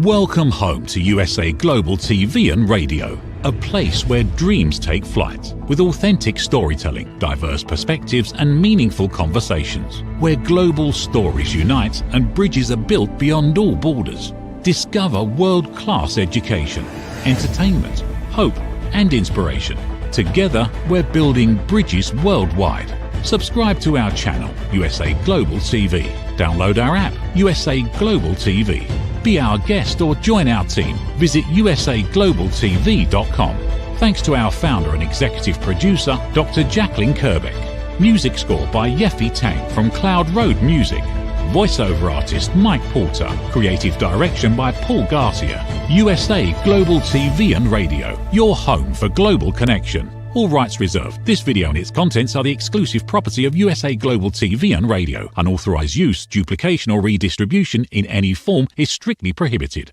Welcome home to USA Global TV and Radio, a place where dreams take flight, with authentic storytelling, diverse perspectives and meaningful conversations, where global stories unite and bridges are built beyond all borders. Discover world-class education, entertainment, hope and inspiration. Together, we're building bridges worldwide. Subscribe to our channel, USA Global TV. Download our app, USA Global TV. Be our guest or join our team. Visit usaglobaltv.com. Thanks to our founder and executive producer, Dr. Jacqueline Kerbeck. Music score by Yeffy Tang from Cloud Road Music. Voiceover artist Mike Porter. Creative direction by Paul Garcia. USA Global TV and Radio, your home for global connection. All rights reserved. This video and its contents are the exclusive property of USA Global TV and Radio. Unauthorized use, duplication or redistribution in any form is strictly prohibited.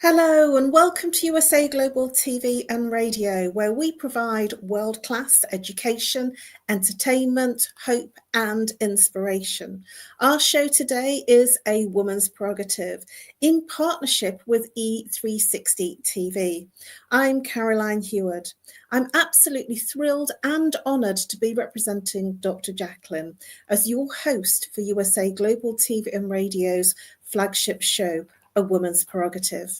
Hello and welcome to USA Global TV and Radio, where we provide world-class education, entertainment, hope and inspiration. Our show today is A Woman's Prerogative in partnership with E360 TV. I'm Caroline Heward. I'm absolutely thrilled and honoured to be representing Dr. Jacqueline as your host for USA Global TV and Radio's flagship show, A Woman's Prerogative.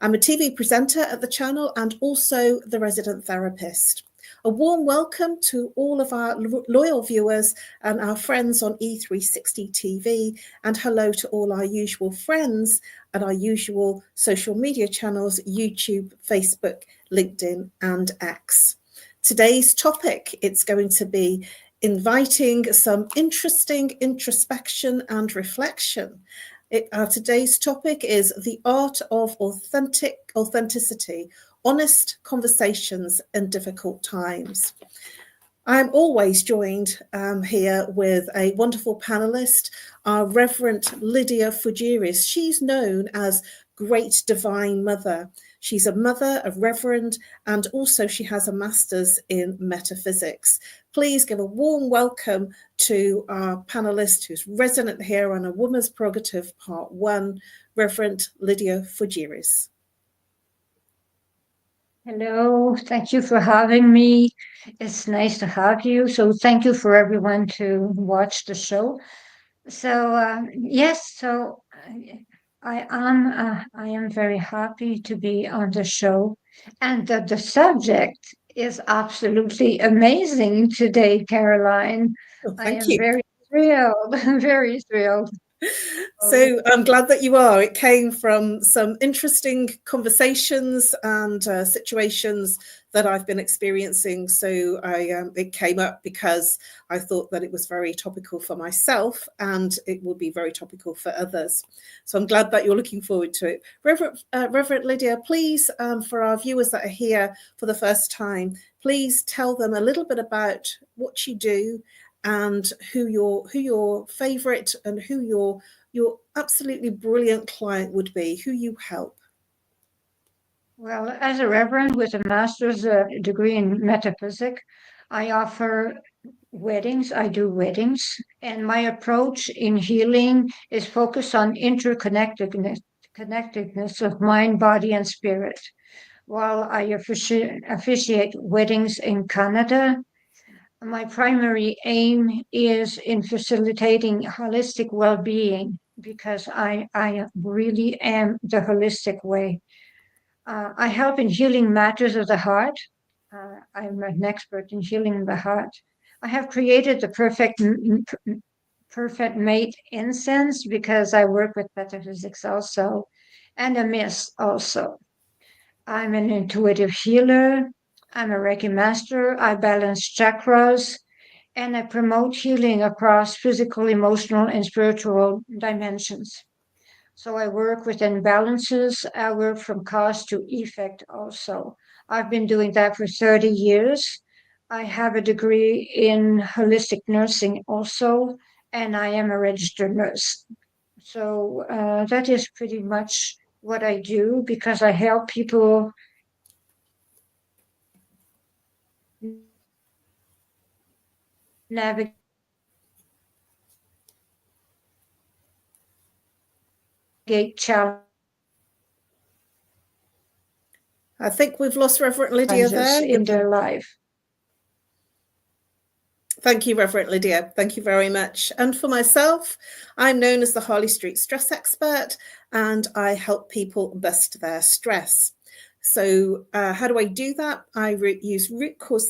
I'm a TV presenter at the channel and also the resident therapist. A warm welcome to all of our loyal viewers and our friends on E360 TV, and hello to all our usual friends and our usual social media channels, YouTube, Facebook, LinkedIn and X. Today's topic, it's going to be inviting some interesting introspection and reflection. Today's topic is the art of authenticity, honest conversations in difficult times. I'm always joined here with a wonderful panelist, our Reverend LYDIA FOUGERES. She's known as Great Divine Mother. She's a mother, a reverend, and also she has a master's in metaphysics. Please give a warm welcome to our panelist who's resident here on A Woman's Prerogative Part 1, Reverend LYDIA FOUGERES. Hello, thank you for having me. It's nice to have you. So thank you for everyone to watch the show. So I am very happy to be on the show, and the subject is absolutely amazing today, Caroline. Oh, I am very thrilled, very thrilled. So I'm glad that you are. It came from some interesting conversations and situations that I've been experiencing. So it came up because I thought that it was very topical for myself and it will be very topical for others. So I'm glad that you're looking forward to it. Reverend LYDIA, please, for our viewers that are here for the first time, please tell them a little bit about what you do and who your favorite and who your absolutely brilliant client would be, who you help. Well, as a reverend with a master's degree in metaphysics, I offer weddings. I do weddings, and my approach in healing is focused on interconnectedness of mind, body, and spirit. While I officiate weddings in Canada, my primary aim is in facilitating holistic well-being, because I really am the holistic way. I help in healing matters of the heart. I'm an expert in healing the heart. I have created the perfect mate incense because I work with metaphysics also, and a mist also. I'm an intuitive healer. I'm a Reiki master. I balance chakras, and I promote healing across physical, emotional, and spiritual dimensions. So I work with imbalances. I work from cause to effect also. I've been doing that for 30 years. I have a degree in holistic nursing also, and I am a registered nurse. So that is pretty much what I do, because I help people navigate navigate challenges I think we've lost Reverend Lydia there. in their life. Thank you, Reverend Lydia. Thank you very much. And for myself, I'm known as the Harley Street Stress Expert, and I help people bust their stress. So how do I do that? I use root cause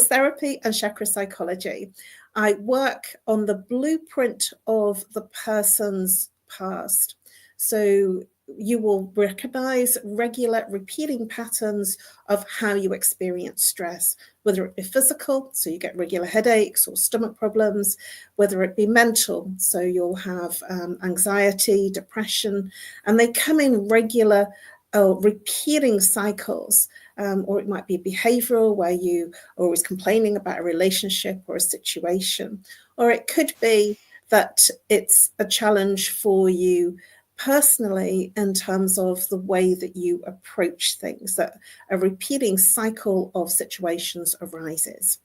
therapy and chakra psychology. I work on the blueprint of the person's past. So you will recognize regular repeating patterns of how you experience stress, whether it be physical, so you get regular headaches or stomach problems, whether it be mental, so you'll have anxiety, depression, and they come in regular repeating cycles. Or it might be behavioral, where you are always complaining about a relationship or a situation. Or it could be that it's a challenge for you personally in terms of the way that you approach things, that a repeating cycle of situations arises.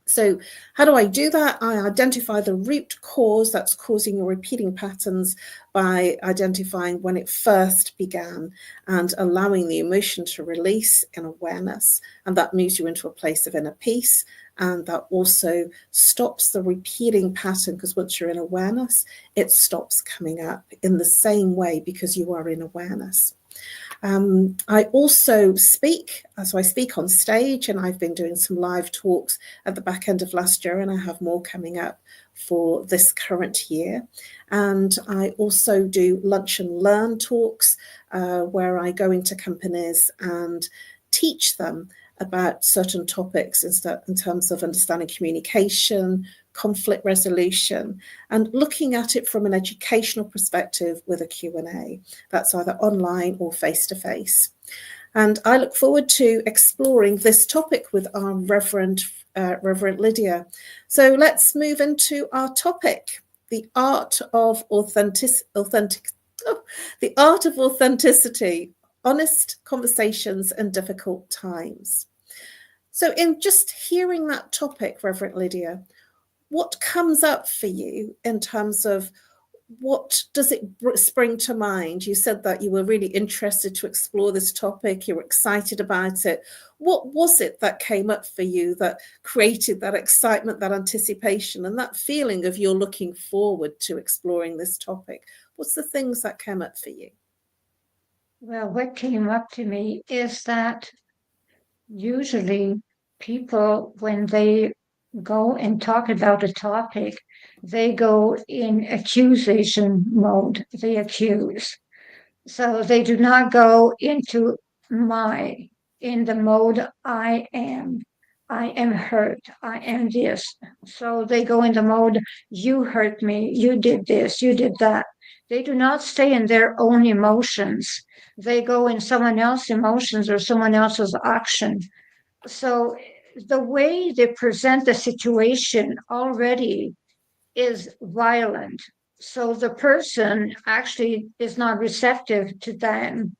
So how do I do that? I identify the root cause that's causing your repeating patterns by identifying when it first began and allowing the emotion to release in awareness. And that moves you into a place of inner peace. And that also stops the repeating pattern, because once you're in awareness, it stops coming up in the same way because you are in awareness. I also speak, so I speak on stage, and I've been doing some live talks at the back end of last year, and I have more coming up for this current year. And I also do lunch and learn talks where I go into companies and teach them about certain topics in terms of understanding communication, conflict resolution, and looking at it from an educational perspective with a Q&A. That's either online or face-to-face. And I look forward to exploring this topic with our Reverend Lydia. So let's move into our topic, the art of authenticity, honest conversations in difficult times. So in just hearing that topic, Reverend Lydia, what comes up for you in terms of what does it spring to mind? You said that you were really interested to explore this topic. You were excited about it. What was it that came up for you that created that excitement, that anticipation, and that feeling of you're looking forward to exploring this topic? What's the things that came up for you? Well, what came up to me is that usually people, when they go and talk about a topic, they go in accusation mode. They accuse. So they do not go into in the mode I am hurt, I am this. So they go in the mode, you hurt me, you did this, you did that. They do not stay in their own emotions. They go in someone else's emotions or someone else's action. So the way they present the situation already is violent. So the person actually is not receptive to them.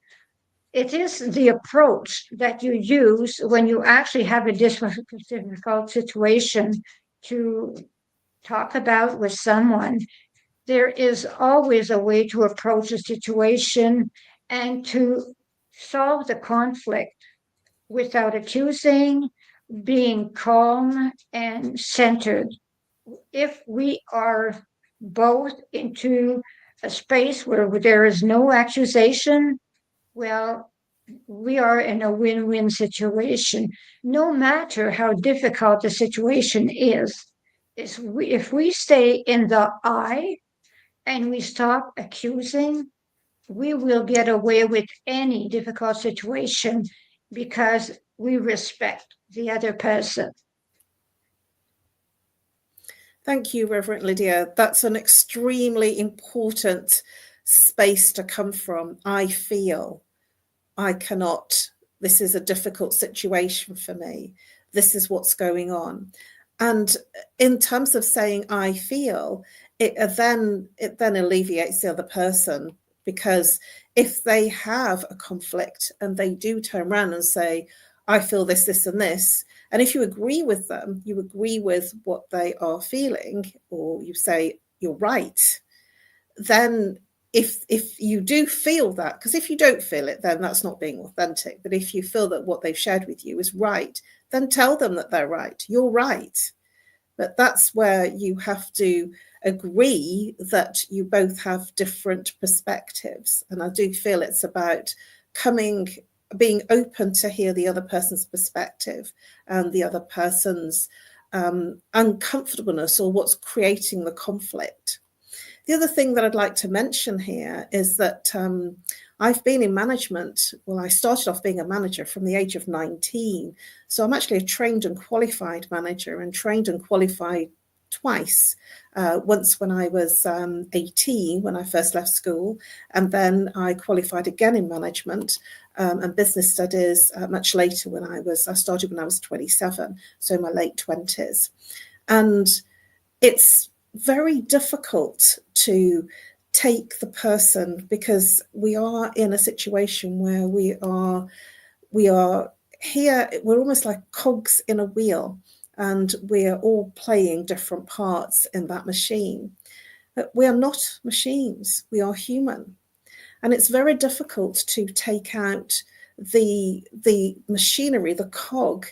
It is the approach that you use when you actually have a difficult situation to talk about with someone. There is always a way to approach a situation and to solve the conflict without accusing, being calm and centered. If we are both into a space where there is no accusation, well, we are in a win-win situation, no matter how difficult the situation is. If we stay in the I and we stop accusing, we will get away with any difficult situation because we respect the other person. Thank you, Reverend Lydia. That's an extremely important space to come from. I feel, I cannot, this is a difficult situation for me. This is what's going on. And in terms of saying I feel, it then alleviates the other person, because if they have a conflict and they do turn around and say, I feel this, this, and this, and if you agree with them, you agree with what they are feeling, or you say, you're right, then if you do feel that, because if you don't feel it, then that's not being authentic. But if you feel that what they've shared with you is right, then tell them that they're right. You're right. But that's where you have to agree that you both have different perspectives. And I do feel it's about being open to hear the other person's perspective and the other person's uncomfortableness or what's creating the conflict. The other thing that I'd like to mention here is that I've been in management. Well, I started off being a manager from the age of 19. So I'm actually a trained and qualified manager, and trained and qualified twice. Once when I was 18, when I first left school, and then I qualified again in management and business studies much later I started when I was 27, so my late 20s. And it's very difficult to take the person, because we are in a situation where we are here, we're almost like cogs in a wheel, and we're all playing different parts in that machine. But we are not machines, we are human. And it's very difficult to take out the machinery, the cog,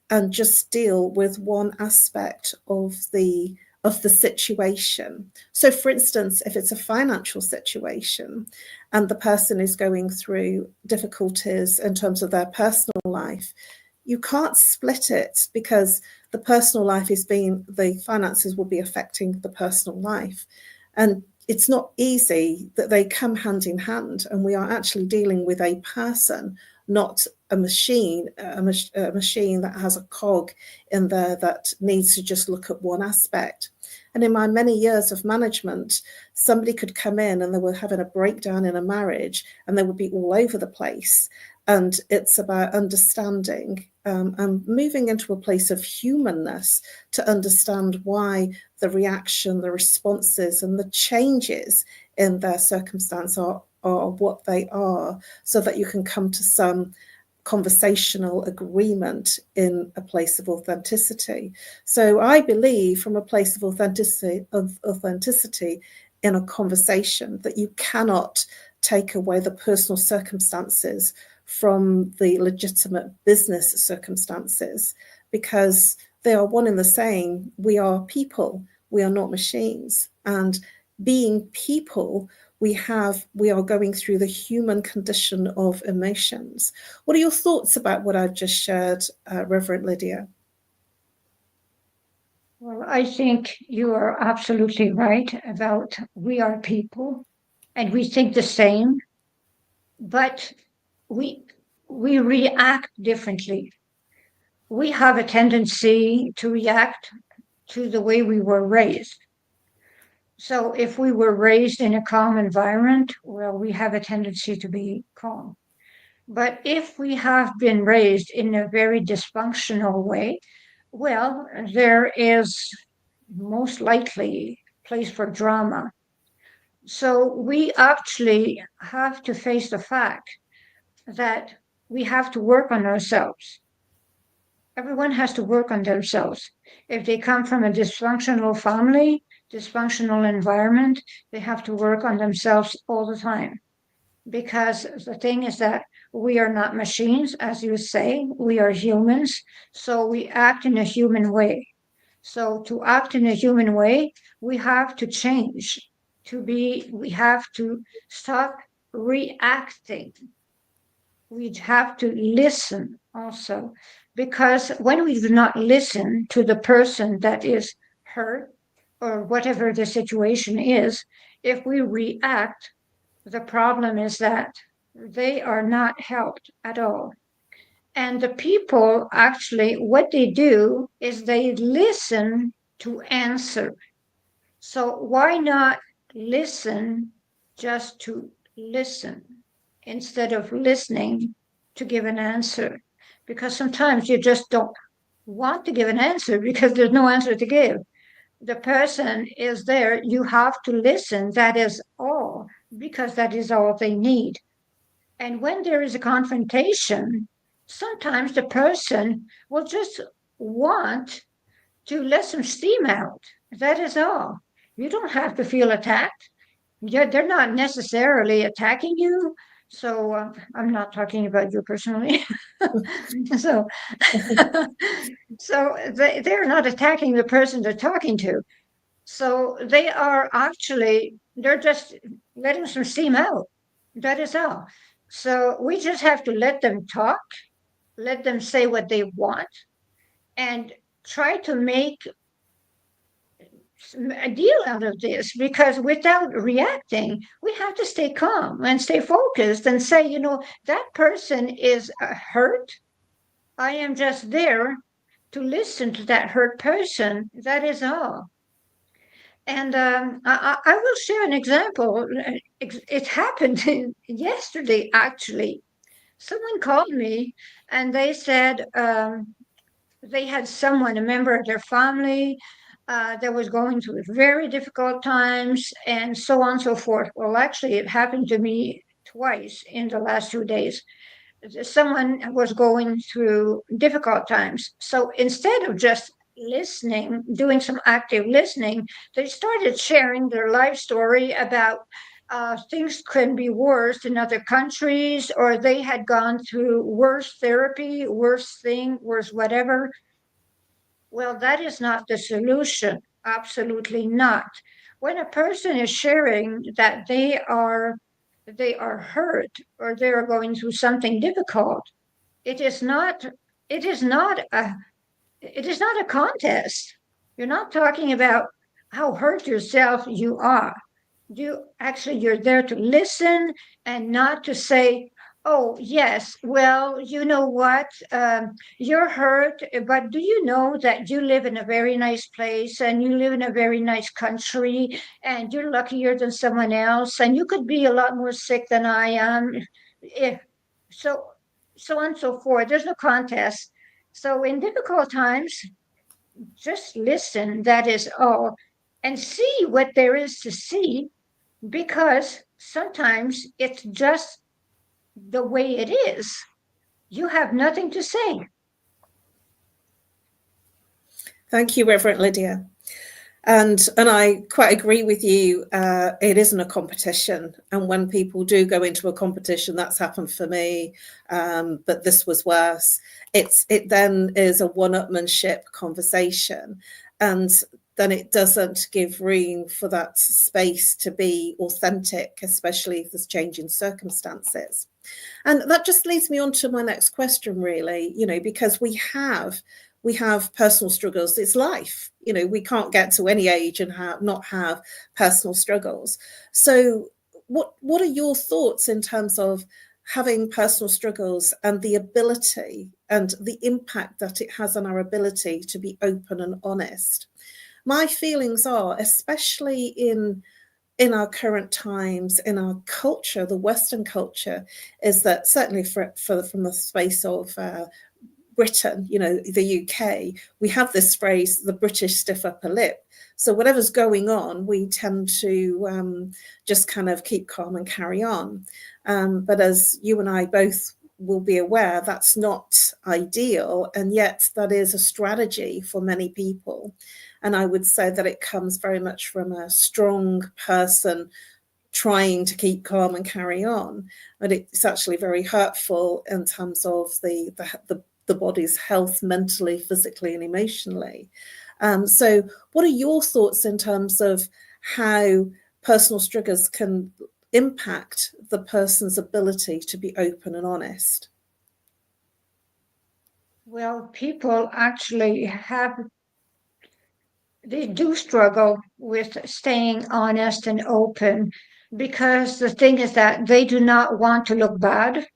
and just deal with one aspect of the situation. So for instance, if it's a financial situation and the person is going through difficulties in terms of their personal life, you can't split it, because the personal life the finances will be affecting the personal life. And it's not easy that they come hand in hand, and we are actually dealing with a person, not a machine, a machine that has a cog in there that needs to just look at one aspect. And in my many years of management, somebody could come in and they were having a breakdown in a marriage, and they would be all over the place. And it's about understanding and moving into a place of humanness to understand why the reaction, the responses, and the changes in their circumstance are what they are, so that you can come to some conversational agreement in a place of authenticity. So I believe from a place of authenticity in a conversation, that you cannot take away the personal circumstances from the legitimate business circumstances, because they are one and the same. We are people, we are not machines. And being people, we are going through the human condition of emotions. What are your thoughts about what I've just shared, Reverend Lydia? Well, I think you are absolutely right about we are people and we think the same, but we react differently. We have a tendency to react to the way we were raised. So if we were raised in a calm environment, well, we have a tendency to be calm. But if we have been raised in a very dysfunctional way, well, there is most likely place for drama. So we actually have to face the fact that we have to work on ourselves. Everyone has to work on themselves. If they come from a dysfunctional family, dysfunctional environment, they have to work on themselves all the time. Because the thing is that we are not machines, as you say, we are humans, so we act in a human way. So to act in a human way, we have to change. We have to stop reacting. We have to listen also, because when we do not listen to the person that is hurt or whatever the situation is, if we react, the problem is that they are not helped at all. And the people actually, what they do is they listen to answer. So why not listen just to listen instead of listening to give an answer? Because sometimes you just don't want to give an answer because there's no answer to give. The person is there, you have to listen, that is all, because that is all they need. And when there is a confrontation, sometimes the person will just want to let some steam out. That is all. You don't have to feel attacked. they're not necessarily attacking you. So I'm not talking about you personally. so they're not attacking the person they're talking to. So they're just letting some steam out. That is all. So we just have to let them talk, let them say what they want, and try to make a deal out of this, because without reacting, we have to stay calm and stay focused and say, that person is hurt. I am just there to listen to that hurt person. That is all. And I will share an example. It happened yesterday, actually. Someone called me and they said they had someone, a member of their family, that was going through very difficult times and so on and so forth. Well, actually, it happened to me twice in the last 2 days. Someone was going through difficult times. So instead of just listening, doing some active listening, they started sharing their life story about things can be worse in other countries, or they had gone through worse therapy, worse thing, worse whatever. Well, that is not the solution. Absolutely not. When a person is sharing that they are hurt or they are going through something difficult, it is not it is not a it is not a contest. You're not talking about how hurt yourself you are. You're there to listen and not to say, oh yes, well, you know what, you're hurt, but do you know that you live in a very nice place and you live in a very nice country and you're luckier than someone else and you could be a lot more sick than I am, if so so on and so forth. There's no contest. So in difficult times, just listen, that is all, and see what there is to see, because sometimes it's just the way it is. You have nothing to say. Thank you, Reverend Lydia. And I quite agree with you. It isn't a competition. And when people do go into a competition, that's happened for me, but this was worse. It then is a one-upmanship conversation. And then it doesn't give room for that space to be authentic, especially if there's changing circumstances. And that just leads me on to my next question, really, because we have personal struggles. It's life. We can't get to any age and not have personal struggles. So what are your thoughts in terms of having personal struggles and the ability and the impact that it has on our ability to be open and honest? My feelings are, especially in our current times, in our culture, the Western culture, is that certainly from the space of Britain, the UK, we have this phrase, the British stiff upper lip. So whatever's going on, we tend to just kind of keep calm and carry on. But as you and I both will be aware, that's not ideal. And yet that is a strategy for many people. And I would say that it comes very much from a strong person trying to keep calm and carry on. But it's actually very hurtful in terms of the body's health, mentally, physically, and emotionally. So what are your thoughts in terms of how personal struggles can impact the person's ability to be open and honest? Well, people actually they do struggle with staying honest and open, because the thing is that they do not want to look bad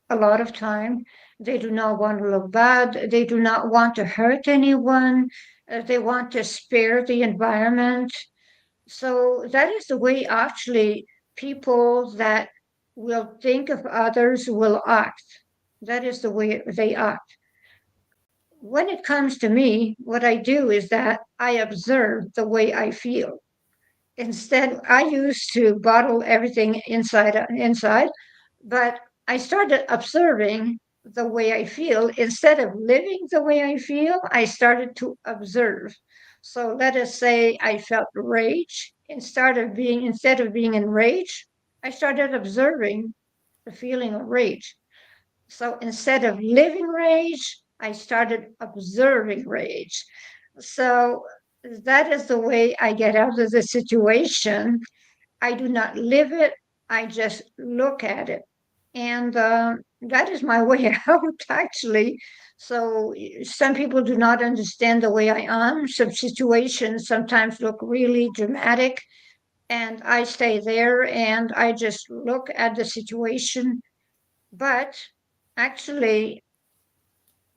a lot of time. They do not want to look bad. They do not want to hurt anyone. They want to spare the environment. So that is the way actually people that will think of others will act. That is the way they act. When it comes to me, what I do is that I observe the way I feel. Instead, I used to bottle everything inside, but I started observing the way I feel. Instead of living the way I feel, I started to observe. So let us say I felt rage instead of being enraged, I started observing the feeling of rage. So instead of living rage, I started observing rage. So that is the way I get out of the situation. I do not live it, I just look at it. And that is my way out, actually. So some people do not understand the way I am. Some situations sometimes look really dramatic, and I stay there and I just look at the situation. But actually,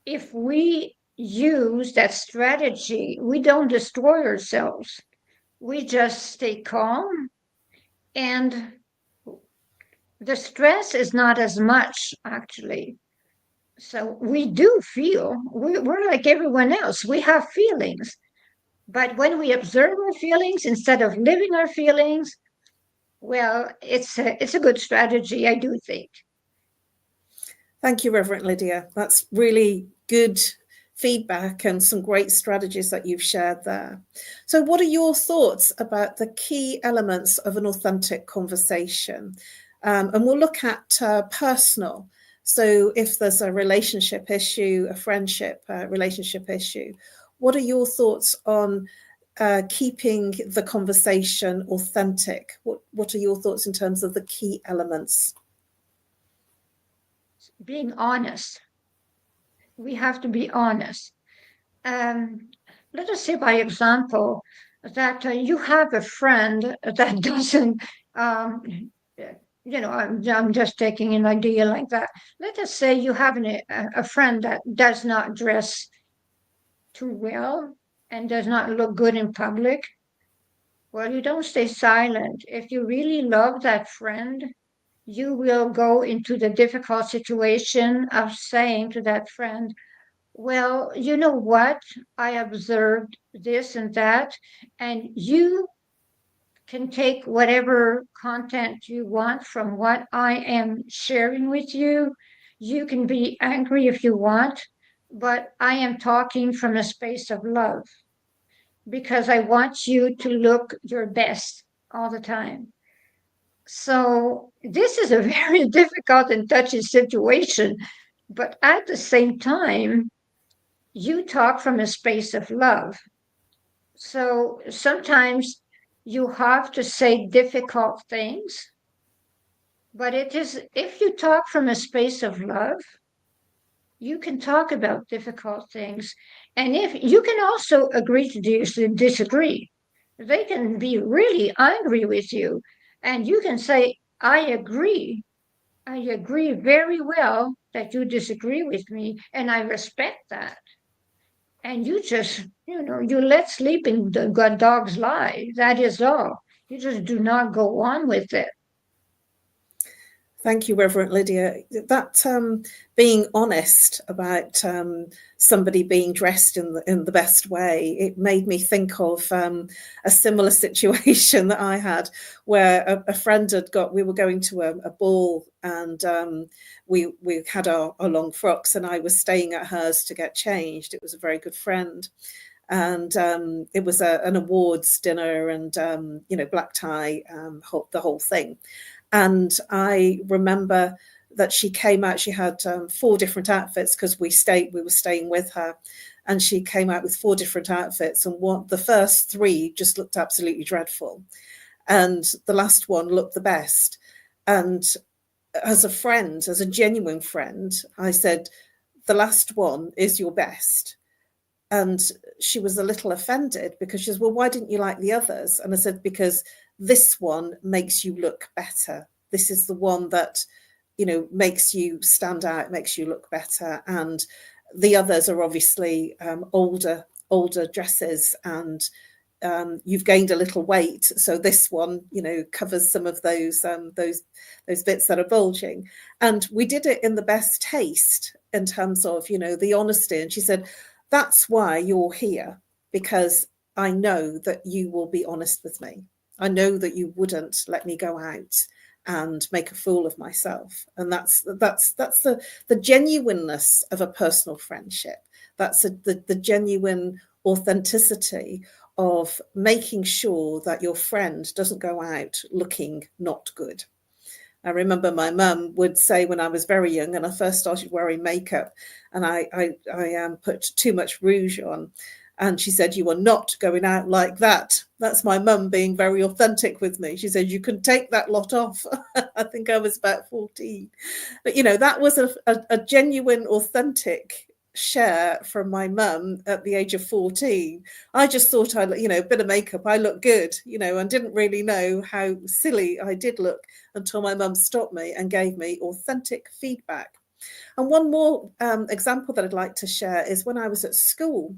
if we use that strategy, we don't destroy ourselves. We just stay calm, and the stress is not as much, actually. So we do feel, we're like everyone else, we have feelings. But when we observe our feelings instead of living our feelings, well, it's a good strategy, I do think. Thank you, Reverend Lydia. That's really good feedback and some great strategies that you've shared there. So what are your thoughts about the key elements of an authentic conversation? And we'll look at personal. So if there's a relationship issue, a friendship relationship issue, what are your thoughts on keeping the conversation authentic? What are your thoughts in terms of the key elements? Being honest. We have to be honest. Let us say, by example, that you have a friend that doesn't, I'm just taking an idea like that. Let us say you have a friend that does not dress too well and does not look good in public. Well, you don't stay silent. If you really love that friend, you will go into the difficult situation of saying to that friend, well, you know what? I observed this and that, and you can take whatever content you want from what I am sharing with you. You can be angry if you want, but I am talking from a space of love because I want you to look your best all the time. So this is a very difficult and touchy situation, but at the same time, you talk from a space of love. So sometimes you have to say difficult things, but it is, if you talk from a space of love, you can talk about difficult things. And if you can also agree to disagree, they can be really angry with you. And you can say, I agree very well that you disagree with me, and I respect that. And you just, you let sleeping dogs lie. That is all. You just do not go on with it. Thank you, Reverend Lydia. That being honest about somebody being dressed in the best way, it made me think of a similar situation that I had, where a friend we were going to a ball, and we had our long frocks, and I was staying at hers to get changed. It was a very good friend. And it was an awards dinner, and black tie, the whole thing. And I remember that she came out, she had 4 different outfits, because we were staying with her, and she came out with 4 different outfits, and the first 3 just looked absolutely dreadful, and the last one looked the best. And as a friend, as a genuine friend, I said, the last one is your best. And she was a little offended, because she says, well, why didn't you like the others? And I said, because this one makes you look better. This is the one that, makes you stand out, makes you look better. And the others are obviously older dresses, and you've gained a little weight. So this one, covers some of those bits that are bulging. And we did it in the best taste in terms of, the honesty. And she said, that's why you're here, because I know that you will be honest with me. I know that you wouldn't let me go out and make a fool of myself. And that's the genuineness of a personal friendship. That's the genuine authenticity of making sure that your friend doesn't go out looking not good. I remember my mum would say when I was very young and I first started wearing makeup and I put too much rouge on, and she said, "You are not going out like that." That's my mum being very authentic with me. She said, "You can take that lot off." I think I was about 14. But, that was a genuine, authentic share from my mum at the age of 14. I just thought a bit of makeup, I look good, and didn't really know how silly I did look until my mum stopped me and gave me authentic feedback. And one more example that I'd like to share is when I was at school,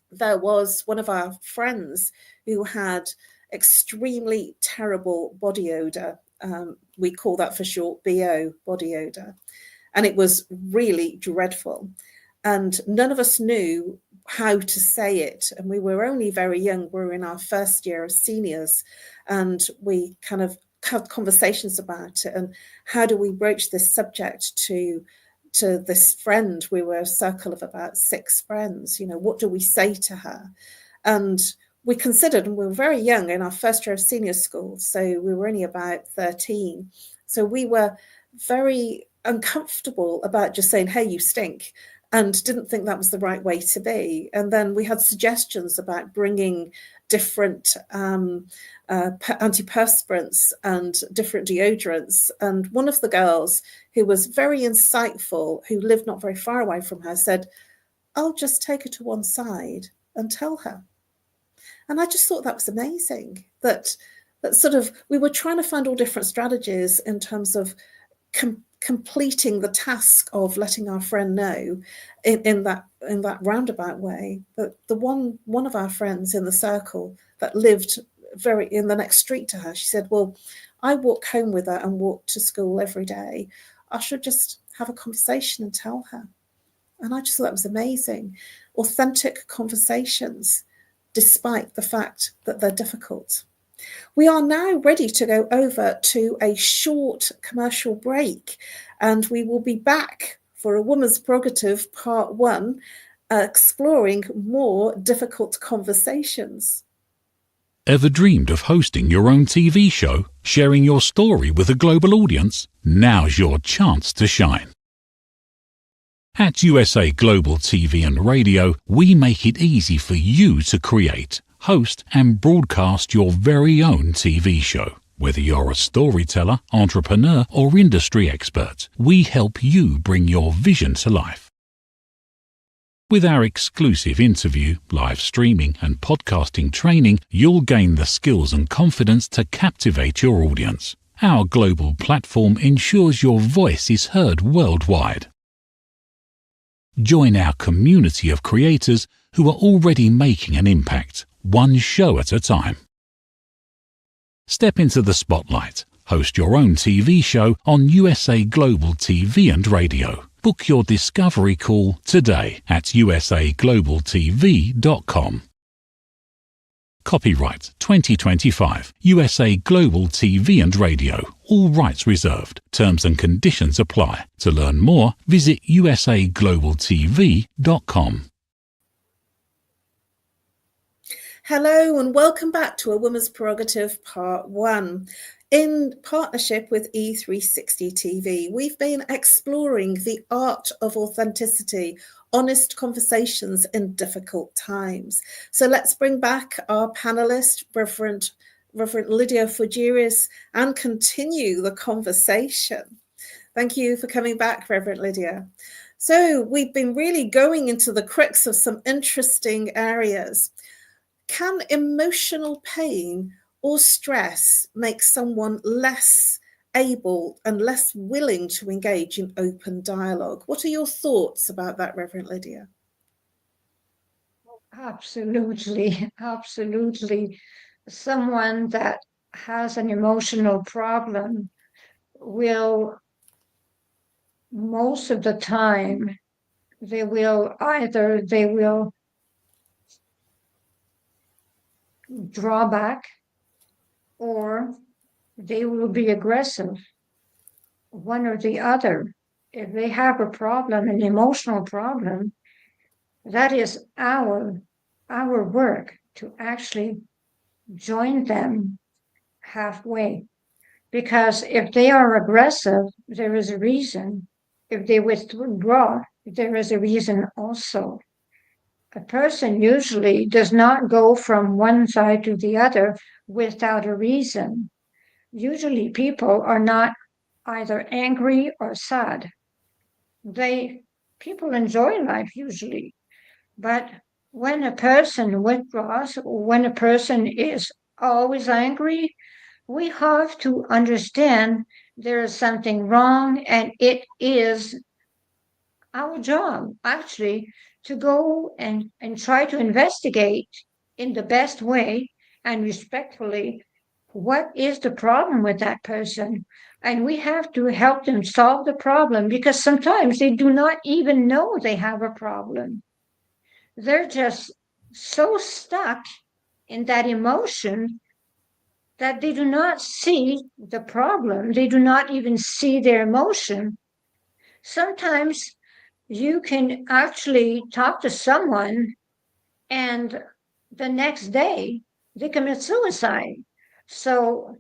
there was one of our friends who had extremely terrible body odor. We call that for short BO, body odor. And it was really dreadful. And none of us knew how to say it. And we were only very young. We were in our first year as seniors. And we kind of had conversations about it. And how do we broach this subject to this friend? We were a circle of about 6 friends. What do we say to her? And we considered, and we were very young in our first year of senior school. So we were only about 13. So we were very uncomfortable about just saying, "Hey, you stink," and didn't think that was the right way to be. And then we had suggestions about bringing different antiperspirants and different deodorants. And one of the girls, who was very insightful, who lived not very far away from her, said, "I'll just take her to one side and tell her." And I just thought that was amazing, that sort of we were trying to find all different strategies in terms of completing the task of letting our friend know in that roundabout way. But the one of our friends in the circle that lived very in the next street to her, she said, "Well, I walk home with her and walk to school every day. I should just have a conversation and tell her." And I just thought that was amazing. Authentic conversations, despite the fact that they're difficult. We are now ready to go over to a short commercial break, and we will be back for A Woman's Prerogative Part 1, exploring more difficult conversations. Ever dreamed of hosting your own TV show, sharing your story with a global audience? Now's your chance to shine. At USA Global TV and Radio, we make it easy for you to create, host and broadcast your very own TV show. Whether you're a storyteller, entrepreneur or industry expert, we help you bring your vision to life. With our exclusive interview, live streaming and podcasting training, you'll gain the skills and confidence to captivate your audience. Our global platform ensures your voice is heard worldwide. Join our community of creators who are already making an impact, one show at a time. Step into the spotlight. Host your own TV show on USA Global TV and Radio. Book your discovery call today at usaglobaltv.com. Copyright 2025 USA Global TV and Radio. All rights reserved. Terms and conditions apply. To learn more, visit usaglobaltv.com. Hello and welcome back to A Woman's Prerogative Part 1. In partnership with E360 TV, we've been exploring the art of authenticity, honest conversations in difficult times. So let's bring back our panelist, Reverend LYDIA FOUGERES, and continue the conversation. Thank you for coming back, Reverend LYDIA. So we've been really going into the crux of some interesting areas. Can emotional pain or stress make someone less able and less willing to engage in open dialogue? What are your thoughts about that, Reverend LYDIA? Absolutely, absolutely. Someone that has an emotional problem will, most of the time, they will draw back or they will be aggressive, one or the other. If they have a problem, an emotional problem, that is our work to actually join them halfway. Because if they are aggressive, there is a reason. If they withdraw, there is a reason also. A person usually does not go from one side to the other without a reason. Usually people are not either angry or sad. People enjoy life usually, but when a person withdraws, when a person is always angry, we have to understand there is something wrong, and it is our job actually to go and try to investigate in the best way and respectfully what is the problem with that person. And we have to help them solve the problem, because sometimes they do not even know they have a problem. They're just so stuck in that emotion that they do not see the problem. They do not even see their emotion. Sometimes you can actually talk to someone and the next day they commit suicide. So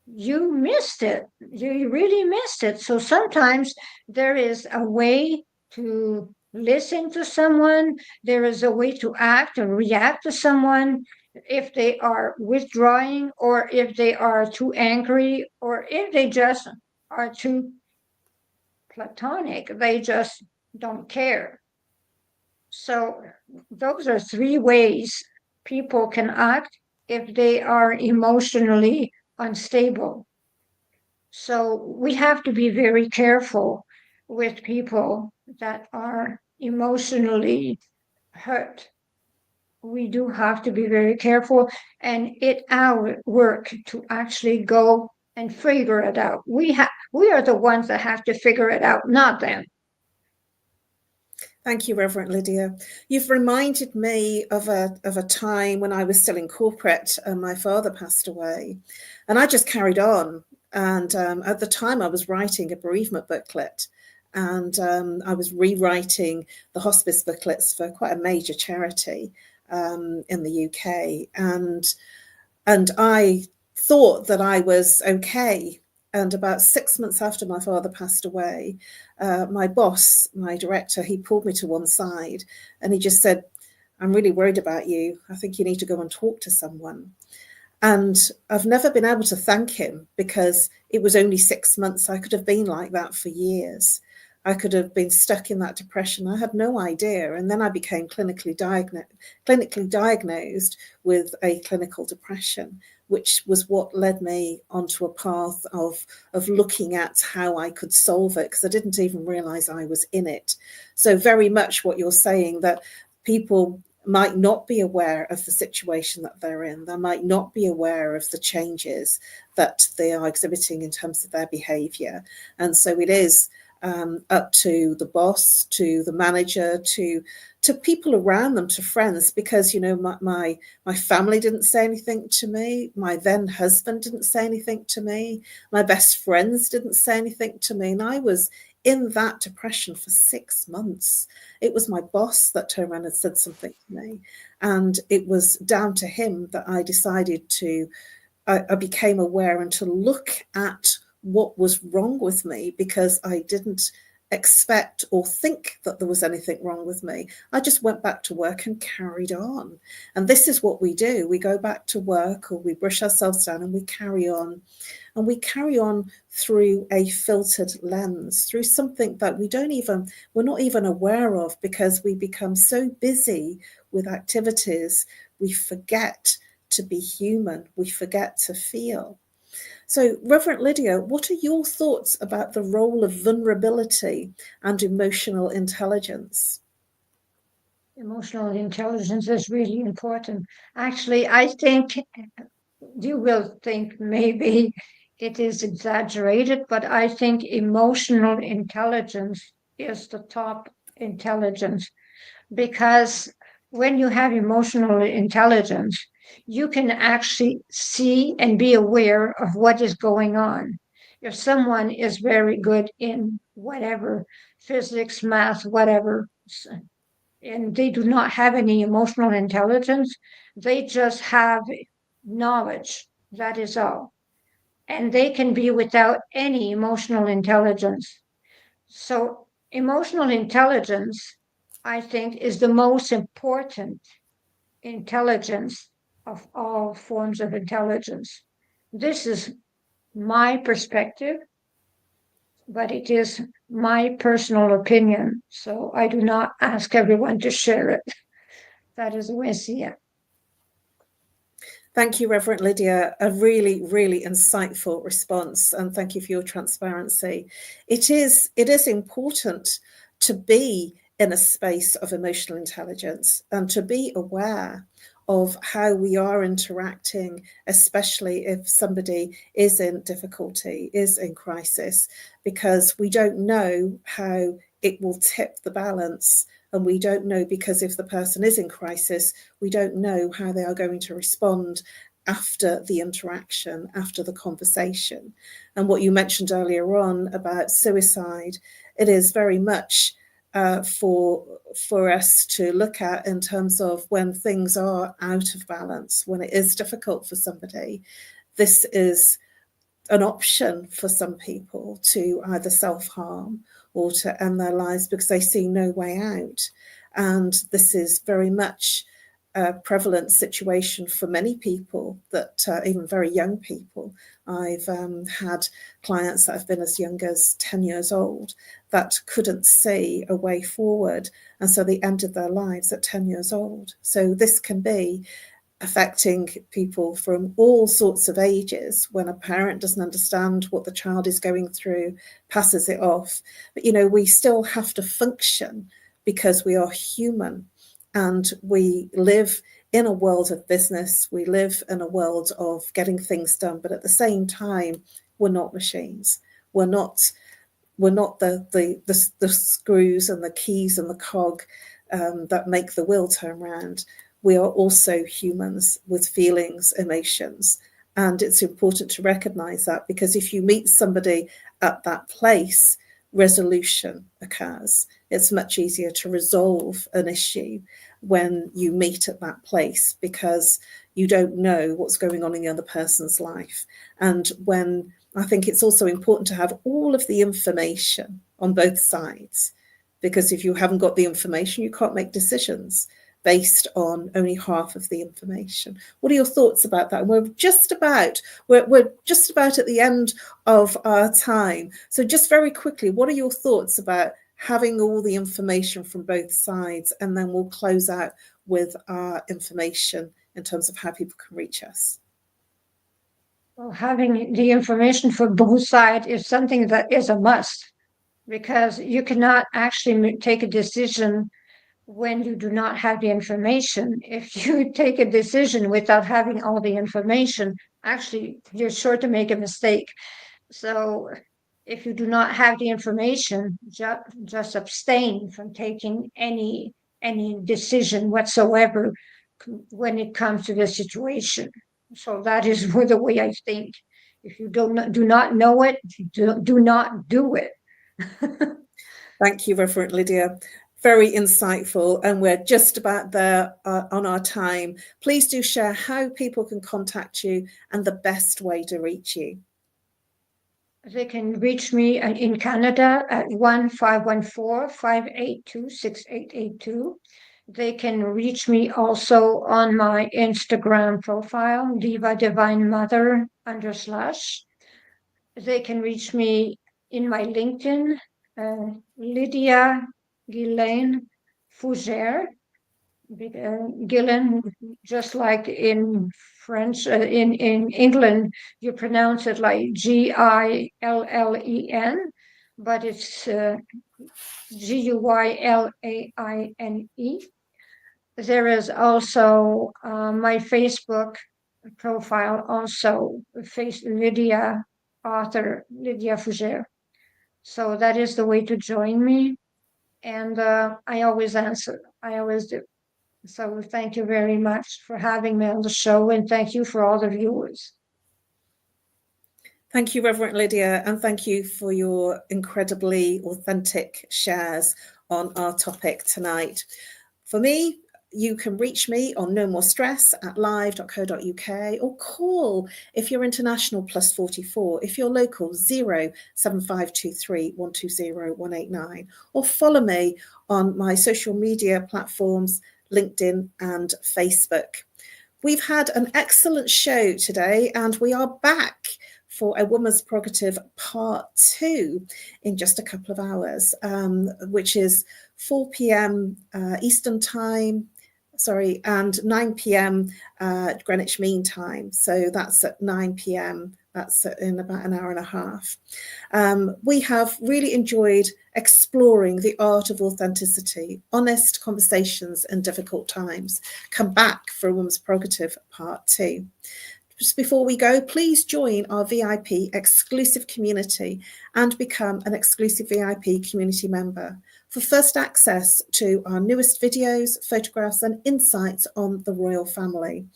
you missed it. You really missed it. So sometimes there is a way to listen to someone, there is a way to act and react to someone if they are withdrawing, or if they are too angry, or if they just are too platonic, they just don't care. So those are three ways people can act if they are emotionally unstable. So we have to be very careful with people that are emotionally hurt. We do have to be very careful, and it's our work to actually go and figure it out. We are the ones that have to figure it out, not them. Thank you, Reverend Lydia. You've reminded me of a time when I was still in corporate and my father passed away, and I just carried on. And at the time, I was writing a bereavement booklet, and I was rewriting the hospice booklets for quite a major charity in the UK, and I thought that I was okay. And about 6 months after my father passed away, my boss, my director, he pulled me to one side and he just said, "I'm really worried about you. I think you need to go and talk to someone." And I've never been able to thank him, because it was only 6 months. I could have been like that for years. I could have been stuck in that depression. I had no idea. And then I became clinically diagnosed with a clinical depression, which was what led me onto a path of looking at how I could solve it, because I didn't even realize I was in it. So very much what you're saying, that people might not be aware of the situation that they're in. They might not be aware of the changes that they are exhibiting in terms of their behavior. And so it is up to the boss, to the manager, to people around them, to friends, because, you know, my family didn't say anything to me. My then husband didn't say anything to me. My best friends didn't say anything to me. And I was in that depression for 6 months. It was my boss that turned around and said something to me. And it was down to him that I decided I became aware and to look at what was wrong with me, because I didn't expect or think that there was anything wrong with me. I just went back to work and carried on. And this is what we do. We go back to work, or we brush ourselves down, and we carry on. And we carry on through a filtered lens, through something that we're not even aware of, because we become so busy with activities, we forget to be human, we forget to feel. So, Reverend Lydia, what are your thoughts about the role of vulnerability and emotional intelligence? Emotional intelligence is really important. Actually, I think you will think maybe it is exaggerated, but I think emotional intelligence is the top intelligence, because when you have emotional intelligence, you can actually see and be aware of what is going on. If someone is very good in whatever, physics, math, whatever, and they do not have any emotional intelligence. They just have knowledge. That is all. And they can be without any emotional intelligence. So emotional intelligence, I think, is the most important intelligence of all forms of intelligence. This is my perspective, but it is my personal opinion. So I do not ask everyone to share it. That is the way I see it. Thank you, Reverend Lydia. A really, really insightful response, and thank you for your transparency. It is important to be in a space of emotional intelligence and to be aware of how we are interacting, especially if somebody is in difficulty, is in crisis, because we don't know how it will tip the balance. And we don't know, because if the person is in crisis, we don't know how they are going to respond after the interaction, after the conversation. And what you mentioned earlier on about suicide, it is very much for us to look at in terms of when things are out of balance, when it is difficult for somebody. This is an option for some people to either self-harm or to end their lives because they see no way out. And this is very much a prevalent situation for many people, that even very young people. I've had clients that have been as young as 10 years old that couldn't see a way forward, and so they ended their lives at 10 years old. So this can be affecting people from all sorts of ages. When a parent doesn't understand what the child is going through, passes it off. But, you know, we still have to function because we are human, and we live in a world of business. We live in a world of getting things done, but at the same time, we're not machines. We're not the screws and the keys and the cog that make the wheel turn round. We are also humans with feelings, emotions. And it's important to recognize that, because if you meet somebody at that place, resolution occurs. It's much easier to resolve an issue when you meet at that place, because you don't know what's going on in the other person's life. And when I think it's also important to have all of the information on both sides, because if you haven't got the information, you can't make decisions based on only half of the information. What are your thoughts about that? And we're just about at the end of our time. So just very quickly, what are your thoughts about having all the information from both sides? And then we'll close out with our information in terms of how people can reach us. Well, having the information for both sides is something that is a must, because you cannot actually take a decision when you do not have the information. If you take a decision without having all the information, actually, you're sure to make a mistake. So if you do not have the information, just abstain from taking any decision whatsoever when it comes to the situation. So that is the way I think. If you do not know it, do not do it. Thank you, Reverend Lydia. Very insightful, and we're just about there on our time. Please do share how people can contact you and the best way to reach you. They can reach me in Canada at 1-514-582-6882. They can reach me also on my Instagram profile, divadivinem_. They can reach me in my LinkedIn, LYDIA Guylaine Fougères. Gillen, just like in French, in England, you pronounce it like Gillen, but it's Guylaine. There is also my Facebook profile, also Lydia, author Lydia Fougères. So that is the way to join me. And I always answer. I always do. So thank you very much for having me on the show, and thank you for all the viewers. Thank you, Reverend Lydia, and thank you for your incredibly authentic shares on our topic tonight. For me, you can reach me on nomorestress@live.co.uk or call if you're international +44, if you're local 07523 120 189, or follow me on my social media platforms, LinkedIn and Facebook. We've had an excellent show today, and we are back for a Woman's Prerogative Part 2 in just a couple of hours, which is 4 p.m. Eastern Time, and 9 p.m. Greenwich Mean Time. So that's at 9 p.m. That's in about an hour and a half. We have really enjoyed exploring the art of authenticity, honest conversations in difficult times. Come back for a Woman's Prerogative Part 2. Just before we go, please join our VIP exclusive community and become an exclusive VIP community member for first access to our newest videos, photographs and insights on the royal family,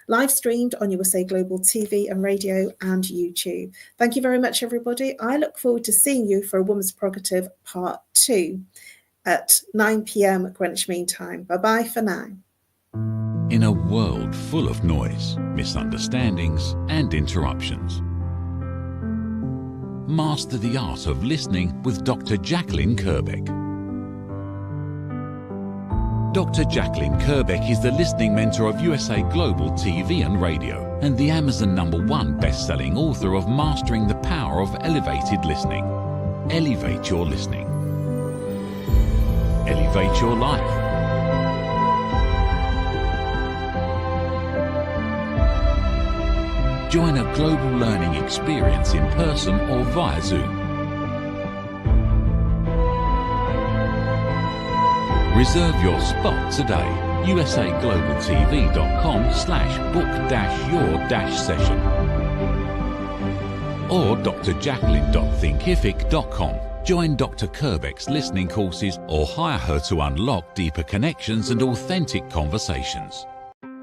live streamed on USA Global TV and radio and YouTube. Thank you very much, everybody. I look forward to seeing you for a Woman's Prerogative Part 2 at 9 p.m. Greenwich Mean Time. Bye-bye for now. In a world full of noise, misunderstandings and interruptions, master the art of listening with Dr. Jacqueline Kerbeck. Dr. Jacqueline Kerbeck is the listening mentor of USA Global TV and Radio and the Amazon #1 best-selling author of Mastering the Power of Elevated Listening. Elevate your listening. Elevate your life. Join a global learning experience in person or via Zoom. Reserve your spot today. usaglobaltv.com/book-your-session or drjacqueline.thinkific.com. Join Dr. Kerbeck's listening courses or hire her to unlock deeper connections and authentic conversations.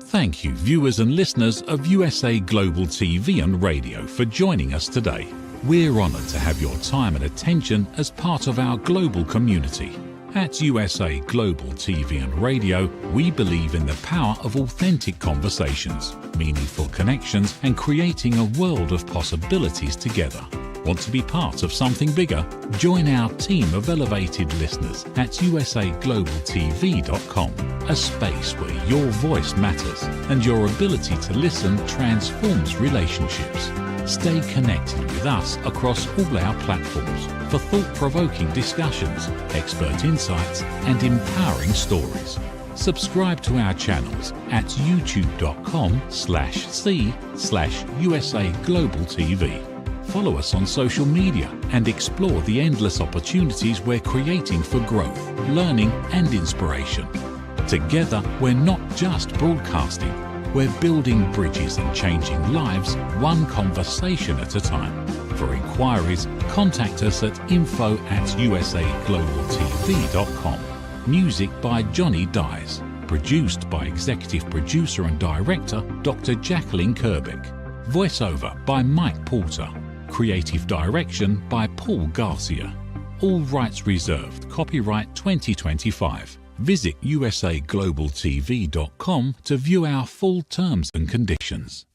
Thank you, viewers and listeners of USA Global TV and Radio, for joining us today. We're honoured to have your time and attention as part of our global community. At USA Global TV and Radio, we believe in the power of authentic conversations, meaningful connections, and creating a world of possibilities together. Want to be part of something bigger? Join our team of elevated listeners at usaglobaltv.com, a space where your voice matters and your ability to listen transforms relationships. Stay connected with us across all our platforms for thought-provoking discussions, expert insights, and empowering stories. Subscribe to our channels at youtube.com/c/USA-Global-TV. Follow us on social media and explore the endless opportunities we're creating for growth, learning, and inspiration. Together, we're not just broadcasting, we're building bridges and changing lives one conversation at a time. For inquiries, contact us at info@usaglobaltv.com. Music by Johnny Dies. Produced by Executive Producer and Director Dr. Jacqueline Kerbeck. Voiceover by Mike Porter. Creative Direction by Paul Garcia. All rights reserved. Copyright 2025. Visit usaglobaltv.com to view our full terms and conditions.